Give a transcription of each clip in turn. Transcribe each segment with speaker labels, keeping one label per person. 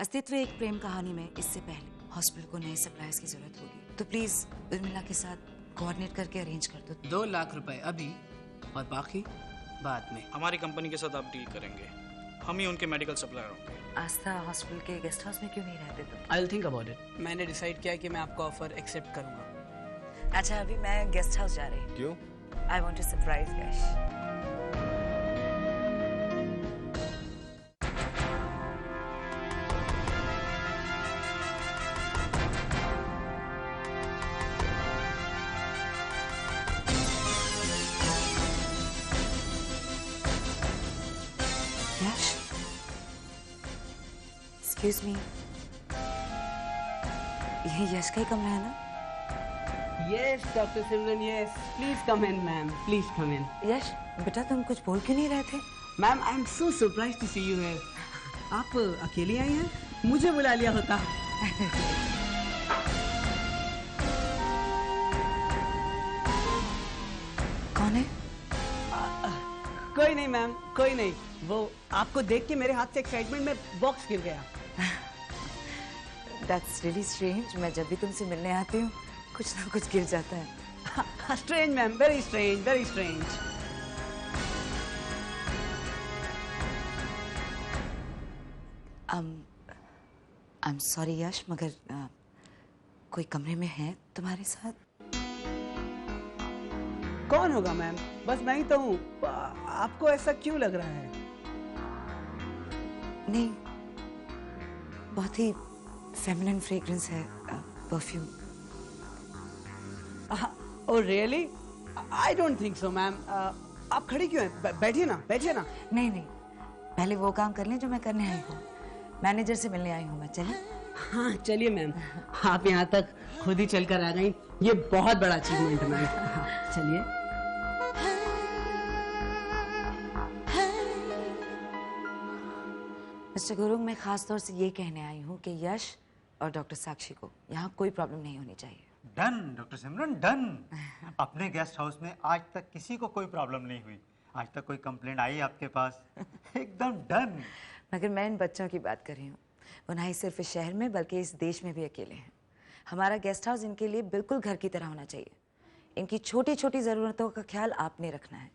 Speaker 1: अस्तित्व एक प्रेम कहानी में इससे पहले हॉस्पिटल को नए सप्लायर्स की जरूरत होगी, तो प्लीज उर्मिला के साथ कोऑर्डिनेट करके अरेंज कर दो।
Speaker 2: 2 लाख रुपए अभी और बाकी बाद में।
Speaker 3: हमारी कंपनी के साथ आप डील करेंगे, हम ही उनके मेडिकल सप्लायर होंगे।
Speaker 1: आस्था हॉस्पिटल के गेस्ट हाउस में क्यों नहीं रहते तुम?
Speaker 2: I will think about it. मैंने डिसाइड किया कि मैं आपका ऑफर एक्सेप्ट करूंगा।
Speaker 1: अच्छा, अभी मैं गेस्ट हाउस जा रही हूँ।
Speaker 4: क्यों?
Speaker 1: I want to surprise Yash. Excuse me, ये यश का ही कमरा है ना?
Speaker 2: Yes, Dr. Simran, yes. Please come in, ma'am. Please come in.
Speaker 1: यश बेटा, तुम कुछ बोल क्यों नहीं रहे थे?
Speaker 2: Ma'am, I'm so surprised to see you here. आप अकेली आई हैं? मुझे बुला लिया होता।
Speaker 1: कौन है?
Speaker 2: कोई नहीं मैम, कोई नहीं। वो आपको देख के मेरे हाथ से एक्साइटमेंट में बॉक्स गिर गया।
Speaker 1: That's really strange. मैं जब भी तुमसे मिलने आती हूँ कुछ ना कुछ गिर जाता है।
Speaker 2: Strange ma'am, very strange, very strange.
Speaker 1: I'm sorry यश, मगर कोई कमरे में है तुम्हारे साथ?
Speaker 2: कौन होगा मैम? बस मैं ही तो हूँ। आपको ऐसा क्यों लग रहा है?
Speaker 1: नहीं, बहुत ही फेमिनिन फ्रेग्रेंस है, perfume.
Speaker 2: Oh really? I don't think so ma'am. आप खड़ी क्यों हैं? बैठिए ना, बैठिए ना।
Speaker 1: नहीं नहीं, पहले वो काम कर लें जो मैं करने आई हूँ। मैनेजर से मिलने आई हूँ मैं। चलिए।
Speaker 2: हाँ चलिए मैम, आप यहाँ तक खुद ही चलकर आ गई, ये बहुत बड़ा अचीवमेंट है मैम। चलिए।
Speaker 1: मिस्टर गुरुंग, मैं खास तौर से ये कहने आई हूँ कि यश और डॉक्टर साक्षी को यहाँ कोई प्रॉब्लम नहीं होनी चाहिए।
Speaker 4: Done doctor Simran, done. अपने गेस्ट हाउस में आज तक किसी को कोई प्रॉब्लम नहीं हुई। आज तक कोई कंप्लेंट आई आपके पास? एकदम डन।
Speaker 1: मगर मैं इन बच्चों की बात कर रही हूँ, वो ना ही सिर्फ इस शहर में बल्कि इस देश में भी अकेले हैं। हमारा गेस्ट हाउस इनके लिए बिल्कुल घर की तरह होना चाहिए। इनकी छोटी छोटी ज़रूरतों का ख्याल आपने रखना है।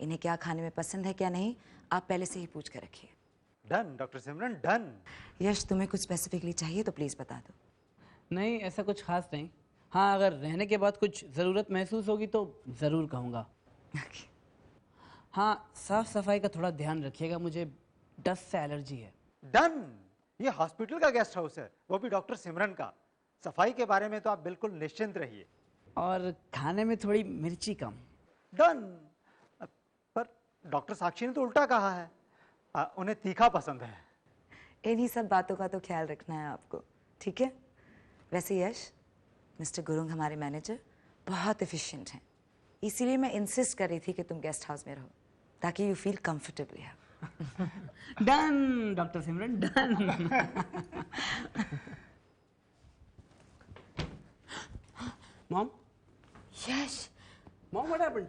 Speaker 1: इन्हें क्या खाने में पसंद है क्या नहीं, आप पहले से ही पूछ कर रखिए।
Speaker 4: Done doctor Simran, done.
Speaker 1: यश, तुम्हें कुछ स्पेसिफिकली चाहिए तो प्लीज़ बता दो।
Speaker 2: नहीं, ऐसा कुछ खास नहीं। हाँ, अगर रहने के बाद कुछ ज़रूरत महसूस होगी तो ज़रूर कहूँगा। हाँ, साफ सफाई का थोड़ा ध्यान रखिएगा, मुझे डस्ट से एलर्जी है।
Speaker 4: डन। ये हॉस्पिटल का गेस्ट हाउस है, वो भी डॉक्टर सिमरन का। सफाई के बारे में तो आप बिल्कुल निश्चिंत रहिए।
Speaker 2: और खाने में थोड़ी मिर्ची कम।
Speaker 4: डन। पर डॉक्टर साक्षी ने तो उल्टा कहा है, उन्हें तीखा पसंद है।
Speaker 1: इन्हीं सब बातों का तो ख्याल रखना है आपको, ठीक है? वैसे यश, मिस्टर गुरुंग हमारे मैनेजर बहुत एफिशिएंट हैं, इसीलिए मैं इंसिस्ट कर रही थी कि तुम गेस्ट हाउस में रहो ताकि यू फील कंफर्टेबल है।
Speaker 2: Done doctor Simran, done. Mom.
Speaker 1: Yash.
Speaker 2: Mom, what happened?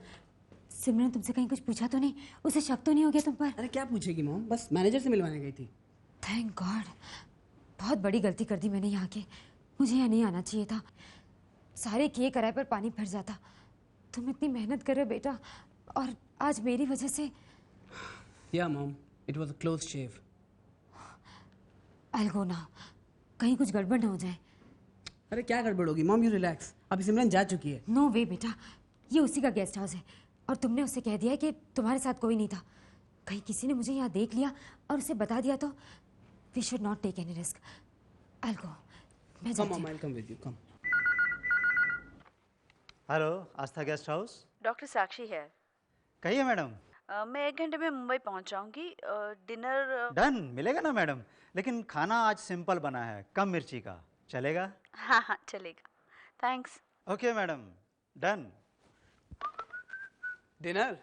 Speaker 5: Simran तुमसे कहीं कुछ पूछा तो नहीं? उसे शक तो नहीं हो गया तुम पर?
Speaker 2: अरे क्या पूछेगी मॉम, बस मैनेजर से मिलवाने गई थी।
Speaker 5: थैंक गॉड, बहुत बड़ी गलती कर दी मैंने यहाँ के। मुझे यहाँ नहीं आना चाहिए था। सारे किए कराए पर पानी फिर जाता। तुम इतनी मेहनत कर रहे हो बेटा, और आज मेरी वजह से।
Speaker 2: या mom, it was a close shave.
Speaker 5: I'll go now, कहीं कुछ गड़बड़ ना हो जाए।
Speaker 2: अरे क्या गड़बड़ होगी मॉम, यू रिलैक्स, अभी सिमरन जा चुकी है।
Speaker 5: नो वे बेटा, ये उसी का गेस्ट हाउस है और तुमने उससे कह दिया है कि तुम्हारे साथ कोई नहीं था। कहीं किसी ने मुझे यहाँ देख लिया और उसे बता दिया तो we should not take any risk. I'll go, मैं जाती हूँ।
Speaker 2: I'll come with you, come.
Speaker 4: Hello, Aastha guest house.
Speaker 1: Doctor Sakshi है।
Speaker 4: कहिए मैडम।
Speaker 1: मैं 1 घंटे में मुंबई पहुंच जाऊंगी। डिनर
Speaker 4: डन, मिलेगा ना मैडम, लेकिन खाना आज सिंपल बना है, कम मिर्ची का। चलेगा?
Speaker 1: हाँ हाँ चलेगा, thanks.
Speaker 4: Okay madam, done.
Speaker 2: Dinner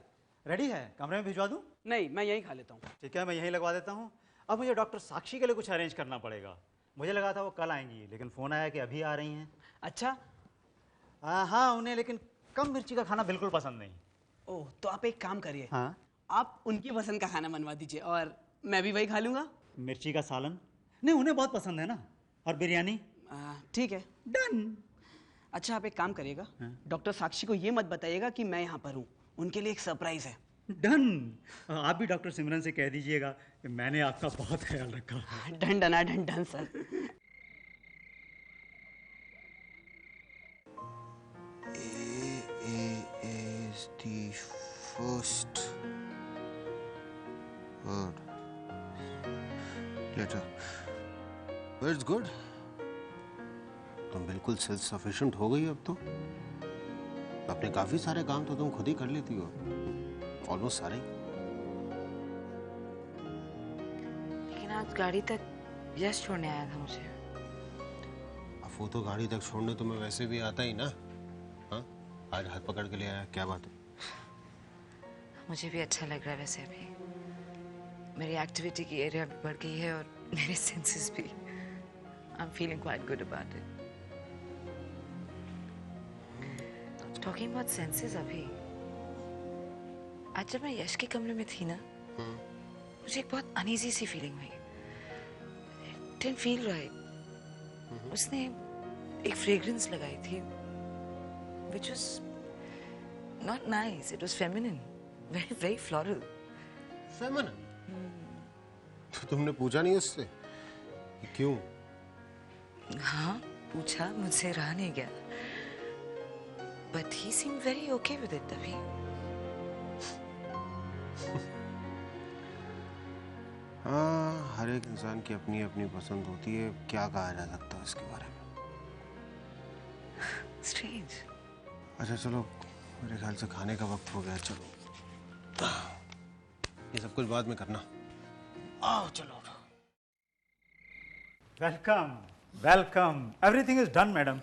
Speaker 4: ready है, कमरे में भिजवा दूं?
Speaker 2: नहीं, मैं यहीं खा लेता हूँ।
Speaker 4: ठीक है, मैं यहीं लगवा देता हूँ। अब मुझे डॉक्टर साक्षी के लिए कुछ अरेंज करना पड़ेगा। मुझे लगा था वो कल आएंगी, लेकिन फ़ोन आया कि अभी आ रही हैं।
Speaker 2: अच्छा।
Speaker 4: हाँ, उन्हें लेकिन कम मिर्ची का खाना बिल्कुल पसंद नहीं।
Speaker 2: ओह, तो आप एक काम करिए।
Speaker 4: हाँ?
Speaker 2: आप उनकी पसंद का खाना बनवा दीजिए और मैं भी वही खा लूँगा।
Speaker 4: मिर्ची का सालन, नहीं, उन्हें बहुत पसंद है ना। और बिरयानी?
Speaker 2: ठीक है।
Speaker 4: डन।
Speaker 2: अच्छा आप एक काम करिएगा, डॉक्टर साक्षी को ये मत बताइएगा कि मैं यहाँ पर हूँ, उनके लिए एक सरप्राइज है।
Speaker 4: डन। आप भी डॉक्टर सिमरन से कह दीजिएगा कि मैंने आपका बहुत ख्याल रखा।
Speaker 2: डन डन डन done sir.
Speaker 6: is the first word. Letter. Well, it's good. तुम बिल्कुल सेल्फ सफिशिएंट हो गई अब तो। अपने काफी सारे काम तो तुम खुद ही कर लेती हो, ऑलमोस्ट सारे।
Speaker 1: लेकिन आज गाड़ी तक यश छोड़ने आया था मुझे।
Speaker 6: अब वो तो गाड़ी तक छोड़ने तुम्हें वैसे भी आता ही ना। हाँ, आज हाथ पकड़ के ले आया, क्या बात है?
Speaker 1: मुझे भी अच्छा लग रहा है वैसे। अभी मेरी एक्टिविटी की एरिया भी बढ़ गई है और मेरे सेंसेस भी। I am feeling quite good about it. Talking about senses, अभी आज जब मैं यश के कमरे में थी ना, मुझे एक बहुत अनईजी सी फीलिंग हुई। It didn't feel right. उसने एक फ्रेग्रेंस लगाई थी which was not nice. It was feminine, very very floral.
Speaker 6: Feminine? तो तुमने पूछा नहीं उससे कि क्यों?
Speaker 1: हाँ पूछा, मुझसे रहा नहीं गया। But he seemed very okay with it तभी।
Speaker 6: हाँ, हर एक इंसान की अपनी अपनी पसंद होती है, क्या कहा जा सकता है इसके बारे में।
Speaker 1: Strange.
Speaker 6: अच्छा चलो, मेरे ख्याल से खाने का वक्त हो गया। चलो, ये सब कुछ बाद में करना। आओ चलो।
Speaker 4: Welcome welcome. Everything is done madam.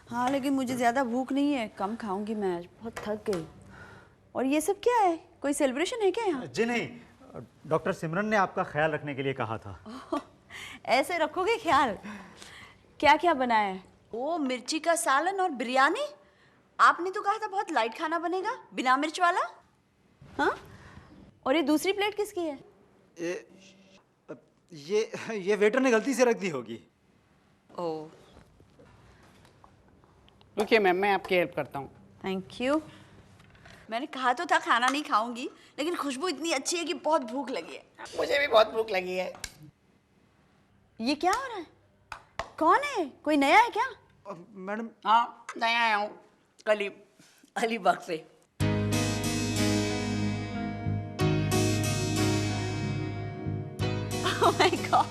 Speaker 7: हाँ लेकिन मुझे ज़्यादा भूख नहीं है, कम खाऊंगी मैं आज, बहुत थक गई। और ये सब क्या है, कोई सेलिब्रेशन है क्या यहाँ?
Speaker 4: जी नहीं, डॉक्टर सिमरन ने आपका ख्याल रखने के लिए कहा था।
Speaker 7: ऐसे रखोगे ख्याल? क्या क्या बनाया है? ओ मिर्ची का सालन और बिरयानी। आपने तो कहा था बहुत लाइट खाना बनेगा, बिना मिर्च वाला। हाँ, और ये दूसरी प्लेट किसकी है?
Speaker 4: ये वेटर ने गलती से रख दी होगी।
Speaker 7: ओ
Speaker 2: रुकिए मैम, मैं आपकी हेल्प करता हूँ।
Speaker 7: Thank you. मैंने कहा तो था खाना नहीं खाऊंगी, लेकिन खुशबू इतनी अच्छी है कि बहुत भूख लगी है।
Speaker 2: मुझे भी बहुत भूख लगी है।
Speaker 7: ये क्या हो रहा है? कौन है, कोई नया है क्या?
Speaker 4: मैडम
Speaker 2: हाँ नया आया हूँ, कल ही अलीबाग से।
Speaker 7: Oh my God!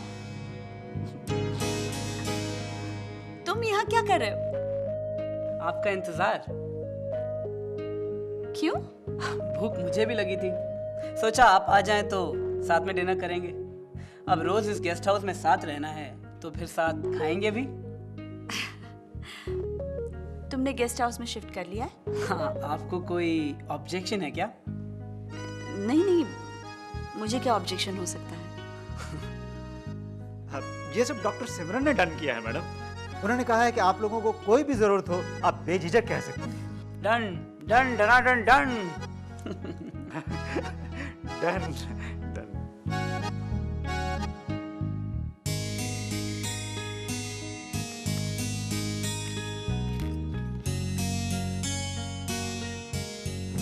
Speaker 7: तुम यहाँ क्या कर रहे हो?
Speaker 2: आपका इंतजार।
Speaker 7: क्यों?
Speaker 2: भूख मुझे भी लगी थी, सोचा आप आ जाएं तो साथ में डिनर करेंगे। अब रोज इस गेस्ट हाउस में साथ रहना है तो फिर साथ खाएंगे भी।
Speaker 7: तुमने गेस्ट हाउस में शिफ्ट कर लिया है?
Speaker 2: हाँ, आपको कोई ऑब्जेक्शन है क्या?
Speaker 7: नहीं नहीं, मुझे क्या ऑब्जेक्शन हो सकता है?
Speaker 4: ये सब डॉक्टर सिमरन ने डन किया है मैडम। उन्होंने कहा है कि आप लोगों को कोई भी जरूरत हो आप बेझिझक कह सकते हैं।
Speaker 2: डन डन डना डन डन।
Speaker 4: डन डन।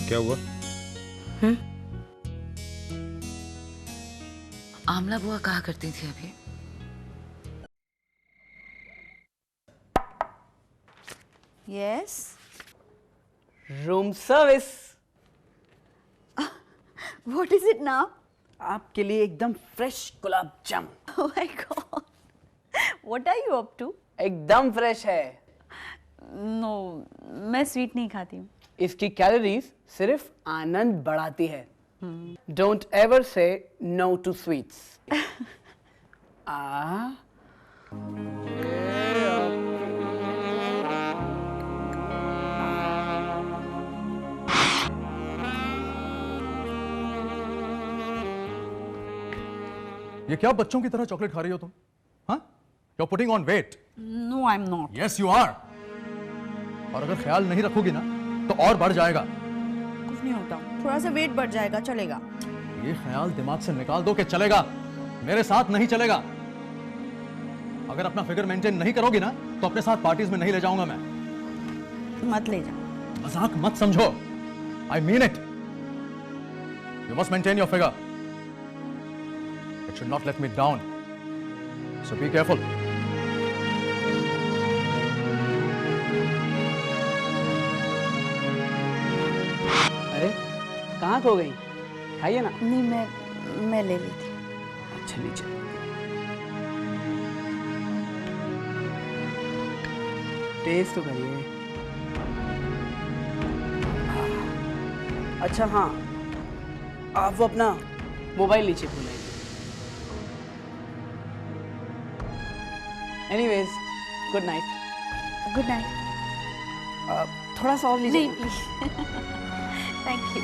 Speaker 6: क्या हुआ?
Speaker 1: आमला बुआ कहा करती थी अभी।
Speaker 7: Yes.
Speaker 2: Room service.
Speaker 7: What is it now?
Speaker 2: आपके लिए एकदम fresh gulab jamun.
Speaker 7: Oh my god, what are you up to?
Speaker 2: एकदम फ्रेश है।
Speaker 7: नो, मैं स्वीट नहीं खाती हूँ।
Speaker 2: इसकी कैलोरीज सिर्फ आनंद बढ़ाती है। Don't ever say no to sweets.
Speaker 8: ये क्या बच्चों की तरह चॉकलेट खा रही हो तुम? हाँ? You are putting on weight.
Speaker 7: No I am not.
Speaker 8: Yes you are. और अगर ख्याल नहीं रखोगी ना तो और बढ़ जाएगा।
Speaker 7: कुछ नहीं होता, थोड़ा सा वेट बढ़ जाएगा, चलेगा।
Speaker 8: ये ख्याल दिमाग से निकाल दो कि चलेगा, मेरे साथ नहीं चलेगा। अगर अपना फिगर मेंटेन नहीं करोगी ना तो अपने साथ पार्टीज में नहीं ले जाऊंगा मैं।
Speaker 7: मत ले जाओ।
Speaker 8: मजाक मत समझो, I mean it. You must maintain your figure, it should not let me down, so be careful.
Speaker 2: अरे कहाँ खो गई? खाइए ना।
Speaker 7: नहीं, मैं ले ली थी।
Speaker 2: अच्छा लीजिए। टेस्ट तो करिए। अच्छा हाँ, आप वो अपना मोबाइल नीचे भूल आइए। Anyways, good night.
Speaker 7: Good night.
Speaker 2: थोड़ा सा और लीजिए।
Speaker 7: नहीं प्लीज। Thank you.